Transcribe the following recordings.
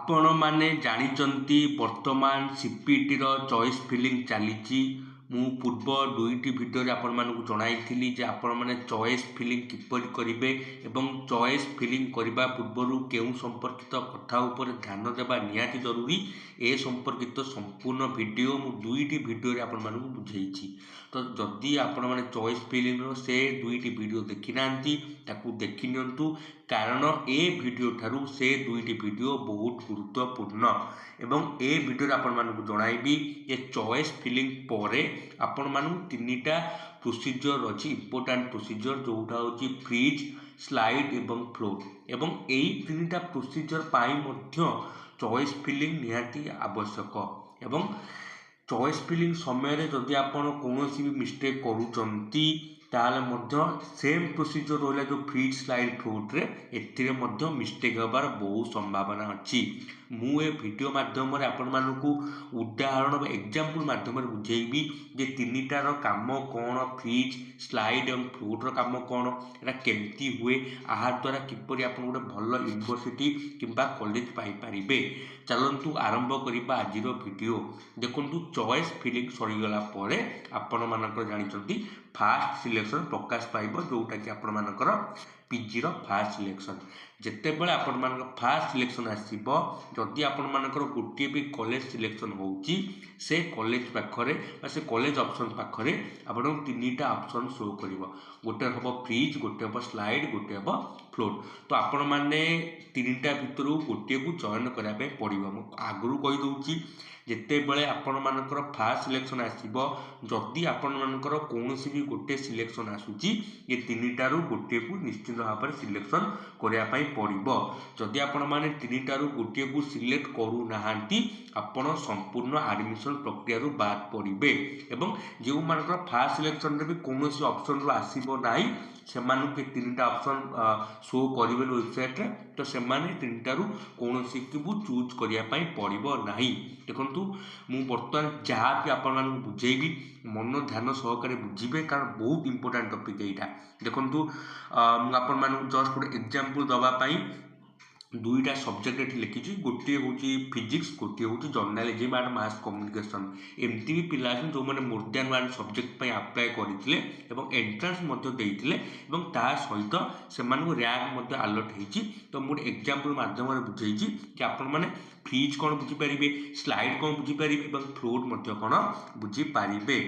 आपण मैंने जानते बर्तमान सीपीटी रो चॉइस फिलिंग चली मु पूर्व दुईटी भिडियो आपण मानक जणाई जे आपण मैंने चॉइस फिलिंग किपर करेंगे एवं चॉइस फिलिंग करने पूर्व केउं संपर्कित कथा उपर ध्यान देवा निहाती जरूरी ए संपर्कित संपूर्ण भिडियो मु दुईटी भिडियो आपण मानक बुझेइछि। तो जदि आपण मैंने चॉइस फिलिंग रो से दुईटी भिडियो देखि नांती ताकू देखि नियंतु कारण ए भिडियो ठारू से दुईटी भिडियो बहुत गुरुत्वपूर्ण एवं ए भिडियो आपण मानक जणाइबी जे चॉइस फिलिंग परे आपण मानक तीनटा प्रोसीजर अछि इंपोर्टेंट प्रोसीजर जोटा होची फ्रीज स्लाइड एवं फ्लोट एवं एई तीनटा प्रोसीजर पाई मध्य चॉइस फिलिंग निहाती आवश्यक एवं चॉइस फिलिंग समय जदि आपण कौनसी भी मिस्टेक करूचंती ताले मध्य सेम प्रोसीजर रहा जो फ्रीज स्लाइड फ्लोट रे एथिरे मध्य मिस्टेक होबार बहुत संभावना अच्छी। मु ए वीडियो माध्यम रे आपण मानकू उदाहरण एग्जांपल माध्यम रे बुझेइबी जे तीनिटार काम कौन फ्रीज स्लाइड एवं फ्लोट रो काम कौन एटा केमती हुए आहा द्वारा किपरि आपण गोटे भल यूनिवर्सिटी किंबा कॉलेज पाई परिबे। चलंतु आरंभ करिबा आजिरो वीडियो। देखंतु चॉइस फिलिंग सरी गला परे आपण मानकर जानिचंती फास्ट सिलेक्शन प्रकाश पाइब जोटा कि आपण मानकर पीजी रो फास्ट सिलेक्शन जेतेबेले आपण मानकर फास्ट सिलेक्शन आसीबो जदि आपण मानकर गोटे भी कॉलेज सिलेक्शन होउची से कॉलेज पाखरे से कॉलेज ऑप्शन पाखरे आपण तीनटा ऑप्शन शो करिवो गोटे हबो फ्रीज गोटे हबो स्लाइड गोटे हबो फ्लोट। तो आपण माने तीनटा भितरु गोटे को चयन करिया पे पड़िबो। मु आगरु कहि दउची जेतेबेले आपण मानकर फास्ट सिलेक्शन आसीबो जदि आपण मानकर कोनोसी भी गोटे सिलेक्शन आसुची ये तीनटारू गोटे को निश्चित भाव में सिलेक्शन करिया पई पड़िबो। जदि आपण माने तीनटारू गोटे को सिलेक्ट करू नाहांती आपण संपूर्ण एडमिशन प्रक्रिया रु बाद पड़िबे एवं जो मानकर फास्ट सिलेक्शन रे भी कोनोसी ऑप्शन रु आसीबो नाही सेमानु के तीनटा ऑप्शन शो करिवे वेबसाइट रे तो सेमाने तीनटारू कोनोसी को चूज करिया पई पड़िबो नाही। देखंतु मु वर्तमान जहाँ भी आपण मानक बुझेइबी मन ध्यान सहकारे बुझिबे कारण बहुत इंपोर्टेंट टॉपिक एटा। देखंतु आपण मानक जस्ट गोटे एग्जांपल दवा पई दुईटा सब्जेक्ट ये लिखी गोटे हूँ फिजिक्स गोटे हूँ जर्नालीजम एंड मास कम्युनिकेशन एमती भी पिला जो मैंने more than one subject apply करते एंट्रांस सहित से रैंक अलर्ट होती। तो मुझे एग्जांपल माध्यम बुझे कि आपण मैंने फ्रीज कौन बुझीपारे स्लाइड कौन बुझीपारे फ्लोट कौन बुझीपारे।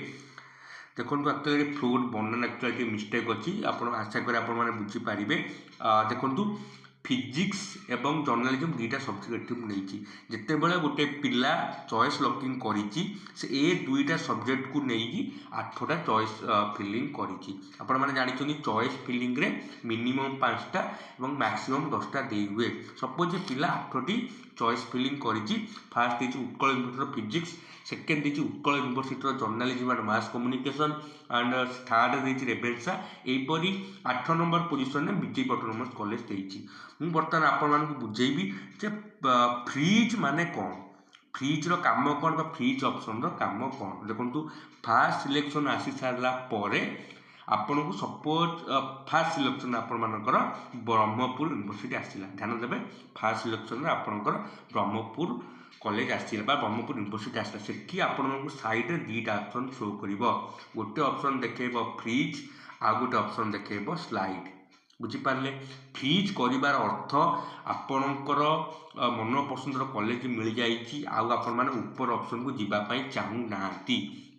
देखो एक्चुअली फ्लोट बर्णन एक्चुअली मिस्टेक अच्छी आप आशा करें आप बुझीपारे। देखो फिजिक्स एवं जर्नालीजम दुईटा सब्जेक्ट नहीं जितेबाला गोटे पिला चॉइस लॉकिंग करी से ए दुईटा सब्जेक्ट को नहीं 8टा चॉइस फिलिंग करी आपण मैंने जानी चॉइस फिलिंग रे मिनिमम 5टा और मैक्सिमम 10टा दे हुए। सपोज पिला 8टी चॉइस फिलिंग करी फास्ट देती उत्कल यूनिवर्सिटी फिजिक्स सेकेंड देती Utkal university journalism and mass communication and third देती रेभेन्सा यहीपरी 8 नंबर पोजिशन में बीजेपी ऑटोनोमस कॉलेज देती। मुझे बर्तमान आपण मानक बुझेइबी जे फ्रीज माने कौन फ्रीज रो काम कौन बा फ्रीज ऑप्शन रो काम कौन। देखंतु फास्ट सिलेक्शन आसी सारला परे आपण को सपोज फास्ट सिलेक्शन आपण मानकर ब्रह्मपुर यूनिवर्सिटी आसिला ध्यान देबे फास्ट सिलेक्शन रे आपणकर ब्रह्मपुर कॉलेज आसिला बा ब्रह्मपुर यूनिवर्सिटी आसिला सेठी आपण को साइड रे दीटा ऑप्शन शो करिवो गोटे ऑप्शन देखेबो फ्रीज आ गोटे ऑप्शन देखेबो स्लाइड बुझीपारे। फ्रीज करिवार अर्थ आपणकर मन पसंदर कॉलेज मिल जाइए आपण मैंने ऊपर ऑप्शन को जीवाई चाहू ना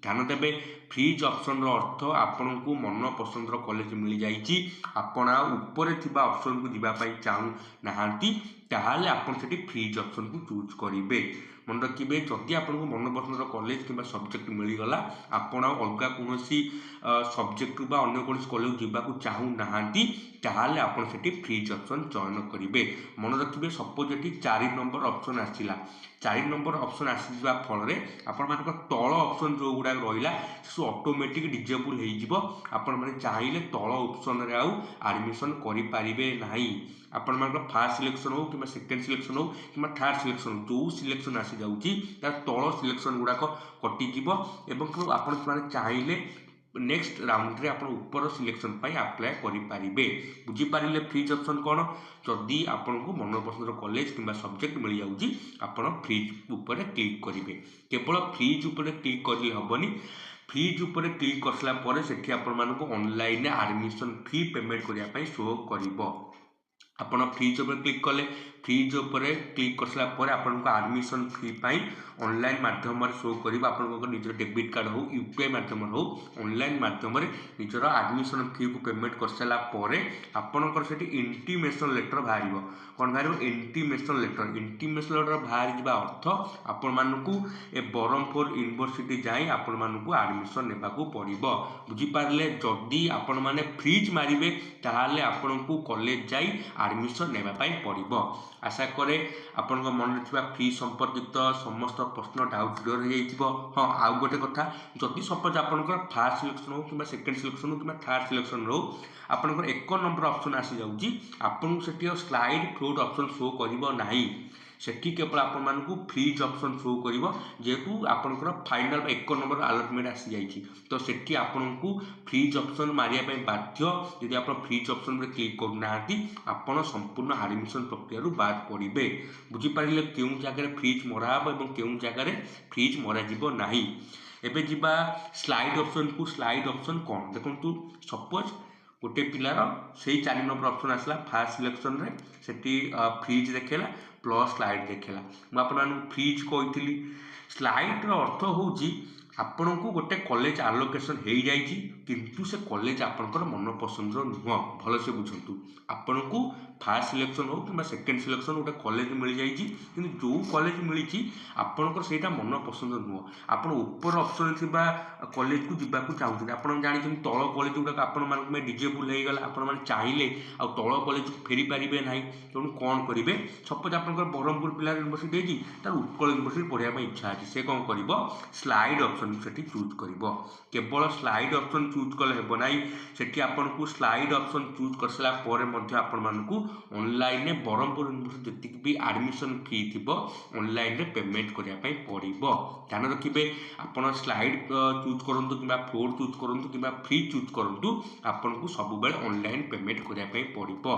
ध्यान देवे फ्रीज ऑप्शन अर्थ आपण को मन पसंदर कॉलेज मिल जाइए आपण ऊपर थिबा ऑप्शन को जीवाई चाहू ना ताहले आपण सेठी फ्रीज ऑप्शन को चूज करेंगे। मन रखिए जदि आपको मन पसंदर कॉलेज कि सब्जेक्ट मिलगला आपण अलग कौन सब्जेक्ट बा अन्य कौन कॉलेज जावाक चाहू ना ताहले आपण सेठी फ्रीज ऑप्शन चयन करेंगे। मन रखिए सपोज ये 4 नंबर ऑप्शन आसला 4 नंबर ऑप्शन आसवा फल आपण मान तल ऑप्शन जो गुड़ा रहा सब ऑटोमेटिक डिजेबल हो चाहिए तल ऑप्शन रे आउ एडमिशन करें ना आपण मान फास्ट सिलेक्शन हो कि सेकेंड सिलेक्शन हो कि थर्ड सिलेक्शन हो जो सिलेक्शन आसी जाऊँगी तल सिलेक्शन गुड़ाक कटिज आप चाहिए नेक्स्ट राउंड रे आपण ऊपर सिलेक्शन पाई अप्लाई करि पारिबे। बुझी पारिले फ्रीज ऑप्शन कोन जदि आपण को मनपसंद कॉलेज किंबा सब्जेक्ट मिल जाउची आपण फ्रीज ऊपर क्लिक करिवे। केवल फ्रीज ऊपर क्लिक करले हबनी, फ्रीज ऊपर क्लिक करसला परे सेठी आपण मानको ऑनलाइन एडमिशन फी पेमेंट करिया पई शो करिवो। आपण फ्रीज ऊपर क्लिक कले, फ्रीज ऊपर क्लिक करसला परे आपनको एडमिशन फी पाई ऑनलाइन माध्यम शो करिवो। आपनको निजर डेबिट कार्ड हो यूपीआई माध्यम हो ऑनलाइन माध्यम निजर एडमिशन फी को पेमेंट करसला परे आपनकर सेठी इंटीमेशन लेटर बाहरिवो। कोन बाहरिवो? Intimation letter. इंटीमेशन लेटर बाहर जिबा अर्थ आपण मानकू ए बरहमपुर यूनिवर्सिटी जाई आपण मानकू एडमिशन नेबा को पड़िबो। बुझी पारले जदि आपण माने फ्रीज मारिबे ताहाले आपनकू कॉलेज जाई एडमिशन नेबा पाई पड़िबो। आशा करे आपण मन थिबा फ्री संपर्कित समस्त प्रश्न डाउट क्लियर हो जाइथिबो। हाँ, आउ गोटे कथा, जदि सपोज आपनकर फर्स्ट सिलेक्शन हो किंबा सेकंड सिलेक्शन हो किंबा थर्ड सिलेक्शन हो आपनकर 1 नंबर ऑप्शन आसी जाउची, आपन सेठी स्लाइड फ्लोट ऑप्शन शो करिवो नाही। सेठी केवल आपण मानकू फ्रीज ऑप्शन शो करिवो जेतु आपनकर फाइनल 1 नंबर अलॉटमेंट आसी जाइची। तो सेठी आपनकू फ्रीज ऑप्शन मारिया पई बाध्य। यदि आपण फ्रीज ऑप्शन रे क्लिक करू नाहंती आपण संपूर्ण एडमिशन प्रक्रिया रु बाद पड़िबे। बुझी पारिले केउ जगह रे फ्रीज मरा हबो एवं केउ जगह रे फ्रीज मरा जिवो नाही। एबे जिबा स्लाइड ऑप्शन को। स्लाइड ऑप्शन कोन देखंतु, सपोज गोटे पिलार से 4 नंबर ऑप्शन आसला फर्स्ट सिलेक्शन रे, सेठी फ्रीज देखेला प्लस स्लाइड देखेला। मैं आपन फ्रीज कहितली। स्लाइड रो अर्थ होउची आपण को गोटे कॉलेज आलोकेशन हो जाइए किंतु से कॉलेज आपंकर मन पसंद नुह। भल से बुझंतु, आपण को फर्स्ट सिलेक्शन हो कि सेकेंड सिलेक्शन गोटे कॉलेज मिल जाइए कि जो कॉलेज मिली आपंकर से मन पसंद नुह। आप ऊपर ऑप्शन थिबा कॉलेज को जीवाक चाहते आप जानते तल कॉलेज गुड़ाक आपण डिजेबुल हो गला आपण मैंने चाहिए आ तल कॉलेज को फेरी पारे ना। तेणु कौन करेंगे? सपोज आप ब्रह्मपुर पिला यूनिवर्सिटी तार उत्कल यूनिवर्सिटी पढ़ाई इच्छा अच्छी, से कौन कर स्लाइड ऑप्शन से चूज कर। केवल स्लाइड ऑप्शन चूज कले हेब ना, से आपन को स्लाइड ऑप्शन चूज कर सारा पर आपण मानकू ऑनलाइन ब्रह्मपुर यूनिवर्सिटी जी भी एडमिशन फी थी ऑनलाइन पेमेंट करने पड़ो। ध्यान रखिए आप स्लाइड चूज करूँ कि फ्लोर चूज करूँ कि फ्री चूज करूँ आपन को सब ऑनलाइन पेमेंट करने पड़ो।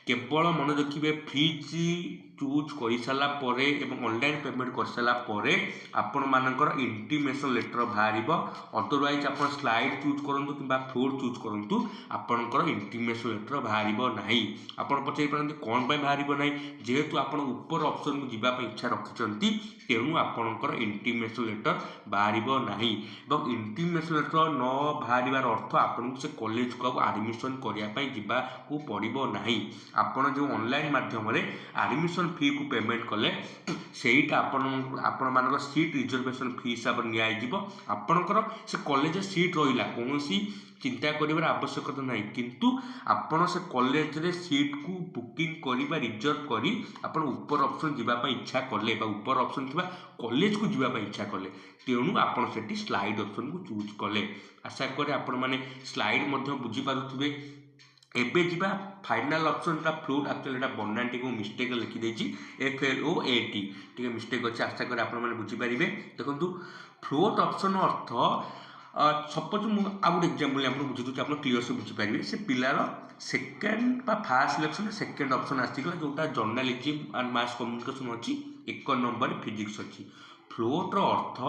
केवल मन रखिए फ्रीज चूज कर सारापर एवं ऑनलाइन पेमेंट कर सारापर आपण मानकर इंटीमेशन लेटर बाहर। अदरवाइज आप स्लाइड चूज करूँ कि फ्लोर चूज करूँ आपंकर इंटीमेशन लेटर बाहर ना। आप पचारि पारती कौन बाहर ना, जेहेतु आप ऊपर ऑप्शन को जीवाई इच्छा रखिंट तेणु आपंकर इंटीमेशन लेटर बाहर ना। इंटीमेशन लेटर न बाहर अर्थ आपन से कॉलेज को एडमिशन करने को पड़ो ना। आपण जो ऑनलाइन माध्यम एडमिशन फी को पेमेंट कले सेटा आपण मानक सीट रिजर्वेशन फी हिसाब से निजी आपणकर से कॉलेज सीट रहा कौन चिंता कर आवश्यकता ना, किंतु आपण से कॉलेज रे सीट को बुकिंग कर रिजर्व करी आपण ऊपर ऑप्शन जीवाई इच्छा कले ऊपर ऑप्शन थी कॉलेज को जीवाई इच्छा कले तेणु आपड़ से स्लाइड ऑप्शन को चूज कले। आशा करें आपण मैंने स्लाइड बुझीपारे। एबे जीवा फाइनल ऑप्शन का फ्लोट एक्चुअली बनाटी को मिस्टेक लिखिदे FLOAT टी मिस्टेक अच्छे। आशा करें आप बुझीपारे। देखो फ्लोट ऑप्शन अर्थ सपोज मुझे गोटे एक्जाम्पल आप बुझे आप क्लीयर से बुझीपारे। से पिलार second first selection second option आसगला जोटा जर्नालिज्म एंड मास कम्युनिकेशन अच्छी 1 नंबर फिजिक्स अच्छी। फ्लोट अर्थ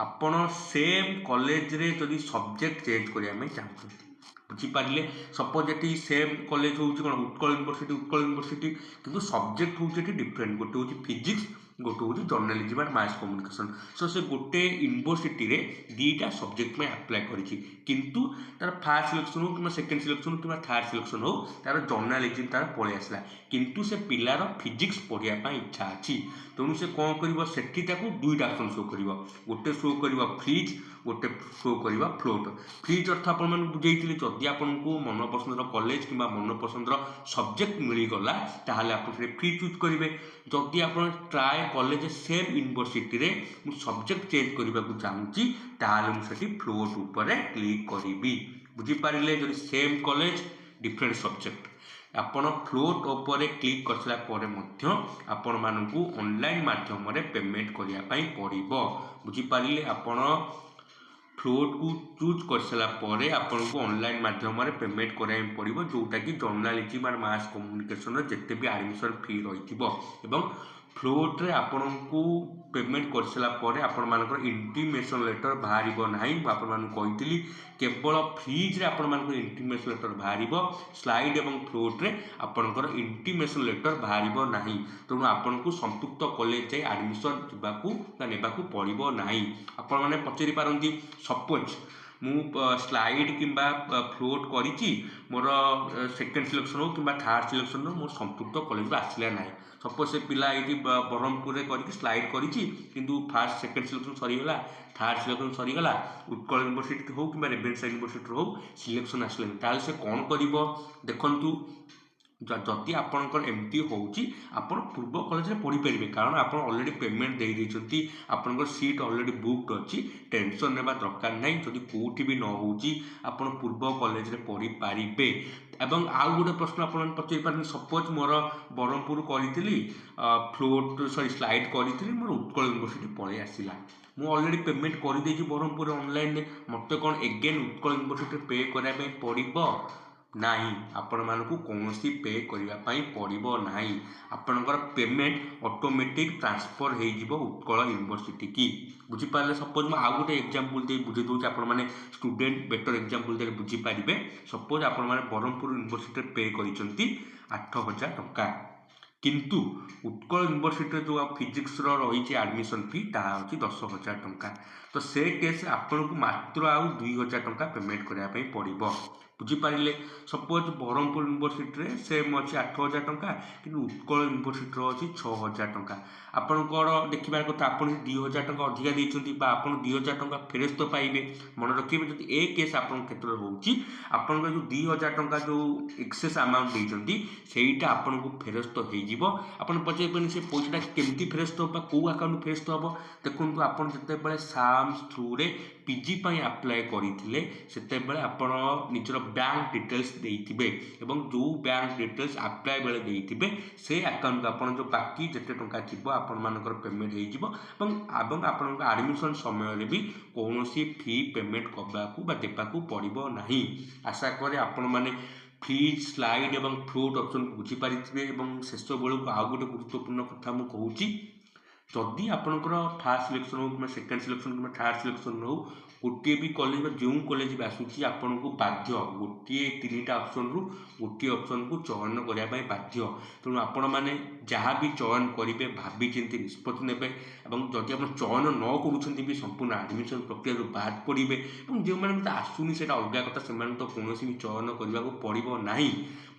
आपण सेम कॉलेज रे जदि सब्जेक्ट चेंज करने चाहते बुझीपारे। सपोज ये सेम कॉलेज हूँ कौन उत्कल यूनिवर्सिटी किंतु सब्जेक्ट हूँ डिफरेंट गोटे हूँ फिजिक्स गोटे हूँ journalism and mass communication. So से गोटे यूनिवर्सिटी रे दीटा सब्जेक्ट में अप्लाई करिछि किंतु तार फर्स्ट सिलेक्शन हो कि सेकेंड सिलेक्शन हो कि थर्ड सिलेक्शन हो तार जर्नालिज्म तार पलि आसला किंतु से पिलार फिजिक्स पढ़ाई इच्छा अच्छी तेणु से कौन कर सेठी दुईटा ऑप्शन शो कर गोटे शो कर फ्रीज गोटे शो कर फ्लोट। फ्रीज अर्थ आप बुझे जदि आपको मनपसंद कॉलेज कि मनपसंद सब्जेक्ट मिलगला ताहले आप फ्री चूज करेंगे। जदि आप ट्राए कॉलेज सेम यूनिवर्सिटी रे सब्जेक्ट चेंज करने को चाहूँगी ताहले मुझे फ्लोट उपर क्लिक करी। बुझीपारे जब सेम कॉलेज डिफरेंट सब्जेक्ट आपण फ्लोट उपर क्लिक कर सारापर आपण मानू ऑनलाइन माध्यम पेमेंट करने पड़ो। बुझीपारे आपण फ्लोट को चूज कर सारापर आपको ऑनलाइन माध्यम पेमेंट कराया पड़ो जोटा कि जर्नालीजम आर मास कम्युनिकेशन जिते भी एडमिशन फी रही फ्लोट रे आपण को पेमेंट कर सारापर आपर इंटीमेशन लेटर बाहर ना आपली केवल फ्रीज आपण इंटीमेशन लेटर बाहर स्लाइड और फ्लोट रे आपणकर इंटीमेशन लेटर बाहर ना तेणु आपन को संपुक्त कॉलेज जाए एडमिशन जावाक पड़ो ना आपण मैंने पचारि पारती सपोज मु स्लाइड किंबा फ्लोट करी मोर सेकेंड सिलेक्शन हो कि थर्ड सिलेक्शन हो मोर संपुक्त कॉलेज आसला ना सपोज से पिला ये ब्रह्मपुर करके स्लाइड करी फास्ट सेकेंड सिलेक्शन सरीगला थर्ड सिलेक्शन सरीगला उत्कल यूनिवर्सिटी हो कि रेभेन्सा यूनिवर्सिटी हो सिलेक्शन आसला ताल से कौन कर देखु जदि आपणकर एमती होची आपण पूर्व कॉलेज में पढ़ी पारे कारण आप ऑलरेडी पेमेंट दे देइछंती आपणकर सीट ऑलरेडी बुक्ड अच्छी टेंशन नेबा दरकार नहीं जदि कोठी भी न होची आपण पूर्व कॉलेज में पढ़ी पारिबे एवं आउ गोटे प्रश्न आपन पचारि पारे सपोज मोर ब्रह्मपुर करी फ्लोट सॉरी स्लाइड करी मोर उत्कल यूनिवर्सिटी पलि आसला मु ऑलरेडी पेमेंट कर देछि ब्रह्मपुर ऑनलाइन मते कौन एगेन उत्कल यूनिवर्सिटी पे करबा पड़िबो नहीं आपण मानक कौन पे करने पड़ो ना आपणकर पेमेंट ऑटोमेटिक ट्रांसफर हो उत्कल यूनिवर्सिटी की बुझीपारे सपोज मैं आउ गोटे एग्जांपल दे बुझे दूसरी आपण मैंने स्टूडेंट बेटर एग्जांपल दे बुझीपारे सपोज आपण मैंने ब्रह्मपुर यूनिवर्सिटी पे कर 8,000 टंका किंतु उत्कल यूनिवर्सिटी जो फिजिक्स रही एडमिशन फी ताहा हूँ 10,000 टंका तो से केस आपन को मात्र आउ 2,000 टंका पेमेंट करने पड़ो बुझीपारे सपोज ब्रह्मपुर यूनिवर्सिटी सेम अच्छी 8,000 टंका कि उत्कल यूनिवर्सिटी अच्छी 6,000 टंका आपंकर देखा कथा आप 2,000 टंका अधिका देती आप 2,000 टंका फेरस्त पाइबे मन रखिए जब ए केस आप क्षेत्र होकर जो 2,000 टंका जो एक्सेस अमाउंट देती सेटा आपन को फेरस्त हो पचारे से पैसा केमती फेरस्त हो कौ आकाउंट फेरस्त हम देखो आप जिते साम्स थ्रू रे पीजी अप्लाई करते से आपण निजर बैंक डिटेल्स देते एवं जो बैंक डिटेल्स अप्लाई बेले देते से अकाउंट को आप जो बाकी जिते टंका थी आपण मानकर पेमेंट हो आपण एडमिशन समय भी कौन फी पेमेंट करने देवाक पड़ो ना आशा करें आपण मैंने फ्रीज स्लाइड और फ्लोट ऑप्शन को बुझीपारे शेष बेलू आउ गोटे गुरुत्वपूर्ण कथा मुझे कहूँ जदि आपंकर फास्ट सिलेक्शन हो कि सेकेंड सिलेक्शन कि थर्ड सिलेक्शन हो गोटे भी कॉलेज जो कॉलेज भी आसूँ आपन को बाध्य गोटे 3टा ऑप्शन रु गोटे ऑप्शन को चयन करने बाध्य तेणु आपण मैंने जहाँ भी चयन करेंगे भावी चिंती निष्पत्ति नेबे जदि आप चयन न करुँच भी संपूर्ण एडमिशन प्रक्रिया बाद पड़े जो मैंने आसूनी से अलग कथा से तो कौन भी चयन करने को पड़ो ना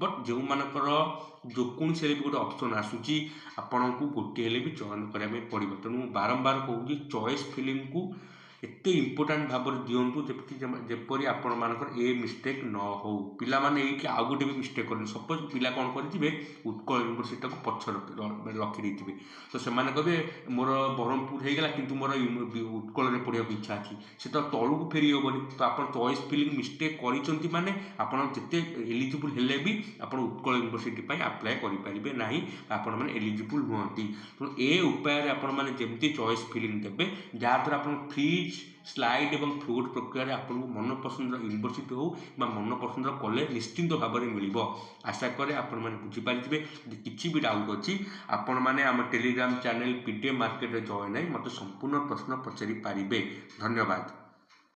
बट जो मानकर जेकोसी भी गोटे ऑप्शन आसूँ आपन को गोटे भी चयन करने पड़ो तेणु बारंबार कहूँ चॉइस फिलिंग को एते इम्पोर्टाट भाव में दिंतु जपरी आपण मानकर ए मिस्टेक न हो पिला माने ये आउ गोटे भी मिस्टेक कर सपोज पिला कौन करेंगे उत्कल यूनिवर्सिटी को पछ रखी तो से कहे मोर ब्रह्मपुर होगा कि मोर उत्कल में पढ़ा इच्छा अच्छी से तो तलू फेरी हेनी तो आप चॉइस फिलिंग मिस्टेक कर माने आपते एलिजिबल हेले भी आप उत्कल यूनिवर्सिटी अप्लाई करेंगे ना आपण मैंने एलिजिबल नुहति तो ये उपाय आपण मैंने जमी चॉइस फिलिंग देते जहाँद्वारा आप फ्रीज स्लाइड और फ्लोट प्रक्रिया आपको मन पसंद यूनिवर्सिटी हो मन पसंद कॉलेज निश्चिंत भाव में मिल आशा करे आपण मैंने बुझीपारे किसी भी डाउट अच्छी आपण मैंने आम Telegram channel PDM market join है मत संपूर्ण प्रश्न पचारि पारे धन्यवाद।